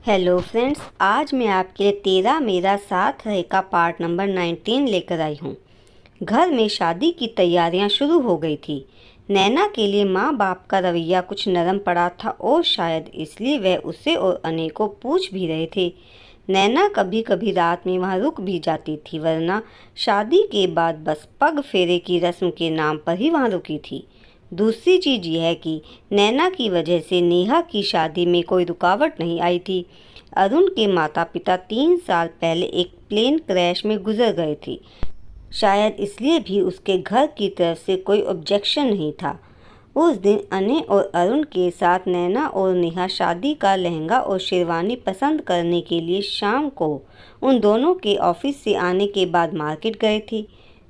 Hello friends, आज मैं आपके लिए तेरा मेरा साथ रहे का पार्ट नंबर 19 लेकर आई हूँ। घर में शादी की तैयारियां शुरू हो गई थी। नैना के लिए माँ बाप का रवैया कुछ नरम पड़ा था और शायद इसलिए वह उसे और अने को पूछ भी रहे थे। नैना कभी कभी रात में वहाँ रुक भी जाती थी, वरना शादी के बाद बस पग फेरे की रस्म के नाम पर ही वहाँ रुकी थी। दूसरी चीज़ यह है कि नैना की वजह से नेहा की शादी में कोई रुकावट नहीं आई थी। अरुण के माता पिता 3 साल पहले एक प्लेन क्रैश में गुजर गए थे। शायद इसलिए भी उसके घर की तरफ से कोई ऑब्जेक्शन नहीं था। उस दिन अने और अरुण के साथ नैना और नेहा शादी का लहंगा और शेरवानी पसंद करने के लिए शाम को उन दोनों के ऑफिस से आने के बाद मार्केट गए थे।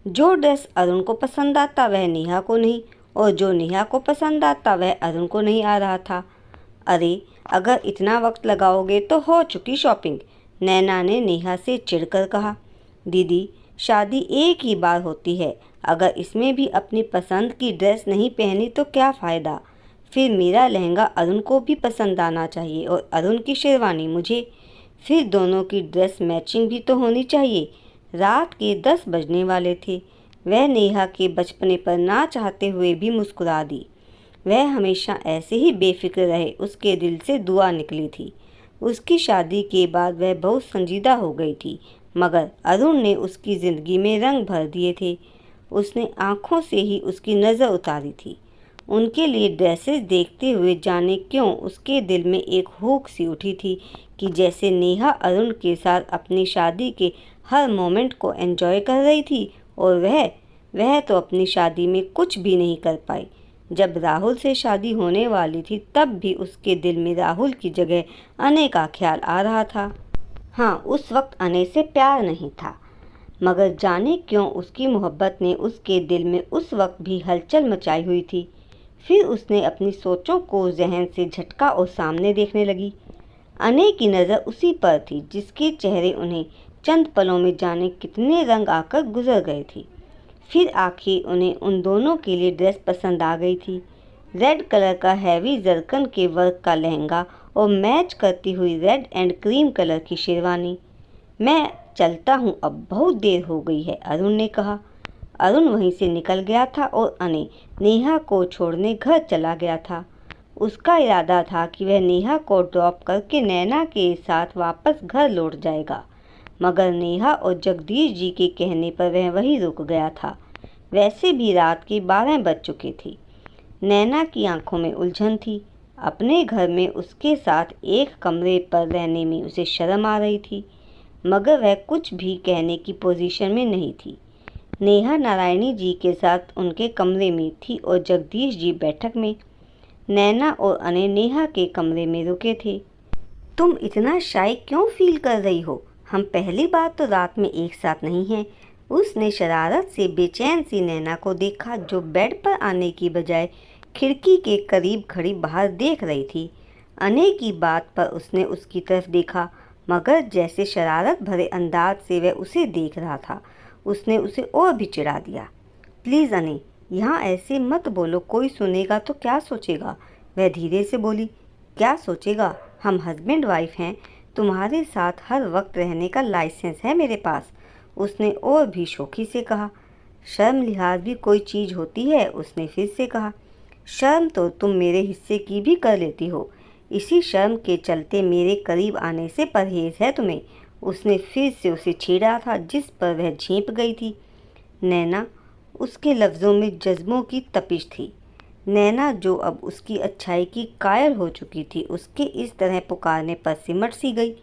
जो ड्रेस अरुण को पसंद आता वह नेहा को नहीं, और जो नेहा को पसंद आता वह अरुण को नहीं आ रहा था। अरे, अगर इतना वक्त लगाओगे तो हो चुकी शॉपिंग, नैना ने नेहा से चिढ़कर कहा। दीदी, शादी एक ही बार होती है, अगर इसमें भी अपनी पसंद की ड्रेस नहीं पहनी तो क्या फ़ायदा। फिर मेरा लहंगा अरुण को भी पसंद आना चाहिए और अरुण की शेरवानी मुझे। फिर दोनों की ड्रेस मैचिंग भी तो होनी चाहिए। रात के 10 बजने वाले थे। वह नेहा के बचपने पर ना चाहते हुए भी मुस्कुरा दी। वह हमेशा ऐसे ही बेफिक्र रहे, उसके दिल से दुआ निकली थी। उसकी शादी के बाद वह बहुत संजीदा हो गई थी, मगर अरुण ने उसकी ज़िंदगी में रंग भर दिए थे। उसने आँखों से ही उसकी नज़र उतारी थी। उनके लिए ड्रेसेस देखते हुए जाने क्यों उसके दिल में एक हुक सी उठी थी कि जैसे नेहा अरुण के साथ अपनी शादी के हर मोमेंट को एंजॉय कर रही थी और वह तो अपनी शादी में कुछ भी नहीं कर पाई। जब राहुल से शादी होने वाली थी तब भी उसके दिल में राहुल की जगह अने का ख्याल आ रहा था। हाँ, उस वक्त अने से प्यार नहीं था, मगर जाने क्यों उसकी मोहब्बत ने उसके दिल में उस वक्त भी हलचल मचाई हुई थी। फिर उसने अपनी सोचों को जहन से झटका और सामने देखने लगी। अने की नज़र उसी पर थी जिसके चेहरे उन्हें चंद पलों में जाने कितने रंग आकर गुजर गए थे। फिर आखिर उन्हें उन दोनों के लिए ड्रेस पसंद आ गई थी। रेड कलर का हैवी जरकन के वर्क का लहंगा और मैच करती हुई रेड एंड क्रीम कलर की शेरवानी। मैं चलता हूँ, अब बहुत देर हो गई है, अरुण ने कहा। अरुण वहीं से निकल गया था और अने नेहा को छोड़ने घर चला गया था। उसका इरादा था कि वह नेहा को ड्रॉप करके नैना के साथ वापस घर लौट जाएगा, मगर नेहा और जगदीश जी के कहने पर वह वहीं रुक गया था। वैसे भी रात के 12 बज चुके थे। नैना की आंखों में उलझन थी। अपने घर में उसके साथ एक कमरे पर रहने में उसे शर्म आ रही थी, मगर वह कुछ भी कहने की पोजीशन में नहीं थी। नेहा नारायणी जी के साथ उनके कमरे में थी और जगदीश जी बैठक में। नैना और अने नेहा के कमरे में रुके थे। तुम इतना शाय क्यों फील कर रही हो? हम पहली बार तो रात में एक साथ नहीं हैं। उसने शरारत से बेचैन सी नैना को देखा, जो बेड पर आने की बजाय खिड़की के करीब खड़ी बाहर देख रही थी। अने की बात पर उसने उसकी तरफ देखा, मगर जैसे शरारत भरे अंदाज से वह उसे देख रहा था। उसने उसे और भी चिढ़ा दिया। प्लीज़ अने, यहाँ ऐसे मत बोलो, कोई सुनेगा तो क्या सोचेगा? वह धीरे से बोली। क्या सोचेगा? हम हस्बैंड वाइफ हैं। तुम्हारे साथ हर वक्त रहने का लाइसेंस है मेरे पास, उसने और भी शौखी से कहा। शर्म लिहाज भी कोई चीज़ होती है, उसने फिर से कहा। शर्म तो तुम मेरे हिस्से की भी कर लेती हो, इसी शर्म के चलते मेरे करीब आने से परहेज है तुम्हें, उसने फिर से उसे छेड़ा था, जिस पर वह झेंप गई थी। नैना, उसके लफ्ज़ों में जज्बों की तपिश थी। नैना, जो अब उसकी अच्छाई की कायल हो चुकी थी, उसके इस तरह पुकारने पर सिमट सी गई।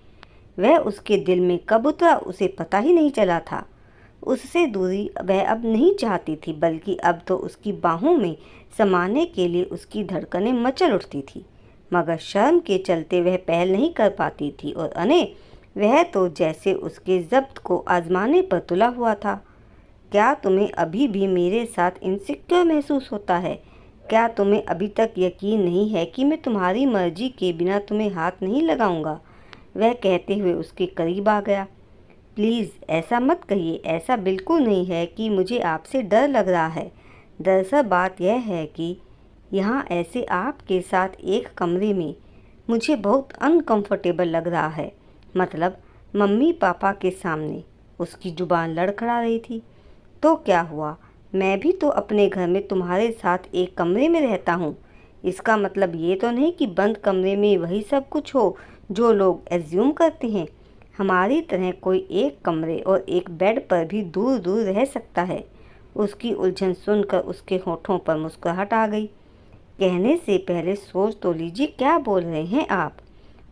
वह उसके दिल में कब उतरा उसे पता ही नहीं चला था। उससे दूरी वह अब नहीं चाहती थी, बल्कि अब तो उसकी बाहों में समाने के लिए उसकी धड़कनें मचल उठती थी, मगर शर्म के चलते वह पहल नहीं कर पाती थी। और अने, वह तो जैसे उसके ज़ब्त को आजमाने पर तुला हुआ था। क्या तुम्हें अभी भी मेरे साथ इनसिक्योर महसूस होता है? क्या तुम्हें अभी तक यकीन नहीं है कि मैं तुम्हारी मर्जी के बिना तुम्हें हाथ नहीं लगाऊंगा? वह कहते हुए उसके करीब आ गया। प्लीज़ ऐसा मत कहिए, ऐसा बिल्कुल नहीं है कि मुझे आपसे डर लग रहा है। दरअसल बात यह है कि यहाँ ऐसे आपके साथ एक कमरे में मुझे बहुत अनकंफर्टेबल लग रहा है। मतलब मम्मी पापा के सामने। उसकी जुबान लड़खड़ा रही थी। तो क्या हुआ? मैं भी तो अपने घर में तुम्हारे साथ एक कमरे में रहता हूँ। इसका मतलब ये तो नहीं कि बंद कमरे में वही सब कुछ हो जो लोग एज्यूम करते हैं। हमारी तरह कोई एक कमरे और एक बेड पर भी दूर दूर रह सकता है। उसकी उलझन सुनकर उसके होठों पर मुस्कुराहट आ गई। कहने से पहले सोच तो लीजिए क्या बोल रहे हैं आप,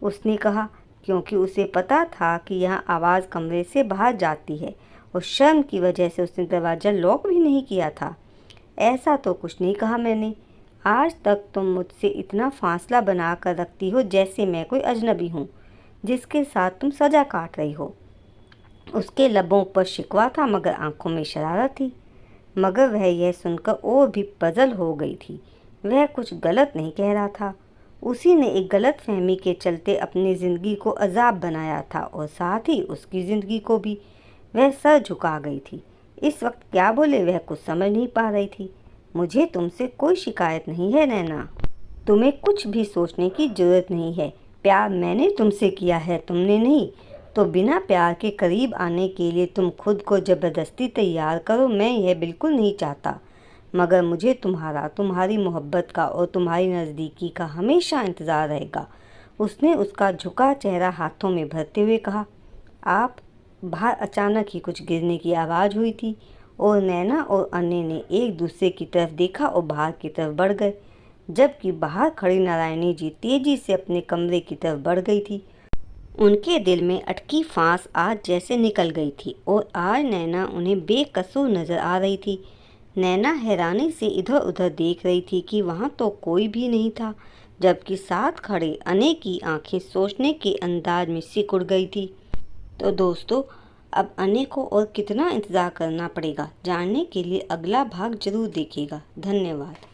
उसने कहा, क्योंकि उसे पता था कि यहाँ आवाज़ कमरे से बाहर जाती है और शर्म की वजह से उसने दरवाज़ा लॉक भी नहीं किया था। ऐसा तो कुछ नहीं कहा मैंने। आज तक तुम मुझसे इतना फासला बना कर रखती हो जैसे मैं कोई अजनबी हूँ जिसके साथ तुम सजा काट रही हो। उसके लबों पर शिकवा था मगर आंखों में शरारत थी। मगर वह यह सुनकर और भी पजल हो गई थी। वह कुछ गलत नहीं कह रहा था। उसी ने एक गलत फहमी के चलते अपनी ज़िंदगी को अजाब बनाया था और साथ ही उसकी ज़िंदगी को भी। वह सर झुका गई थी। इस वक्त क्या बोले वह कुछ समझ नहीं पा रही थी। मुझे तुमसे कोई शिकायत नहीं है नैना। तुम्हें कुछ भी सोचने की ज़रूरत नहीं है। प्यार मैंने तुमसे किया है, तुमने नहीं। तो बिना प्यार के करीब आने के लिए तुम खुद को ज़बरदस्ती तैयार करो, मैं यह बिल्कुल नहीं चाहता। मगर मुझे तुम्हारी मोहब्बत का और तुम्हारी नज़दीकी का हमेशा इंतज़ार रहेगा। उसने उसका झुका चेहरा हाथों में भरते हुए कहा। आप बाहर अचानक ही कुछ गिरने की आवाज़ हुई थी और नैना और अन्य ने एक दूसरे की तरफ देखा और बाहर की तरफ बढ़ गए, जबकि बाहर खड़ी नारायणी जी तेजी से अपने कमरे की तरफ बढ़ गई थी। उनके दिल में अटकी फांस आज जैसे निकल गई थी और आज नैना उन्हें बेकसूर नजर आ रही थी। नैना हैरानी से इधर उधर देख रही थी कि वहाँ तो कोई भी नहीं था, जबकि साथ खड़े अने की आंखें सोचने के अंदाज में सिकुड़ गई थी। तो दोस्तों, अब अने को और कितना इंतज़ार करना पड़ेगा जानने के लिए अगला भाग जरूर देखिएगा। धन्यवाद।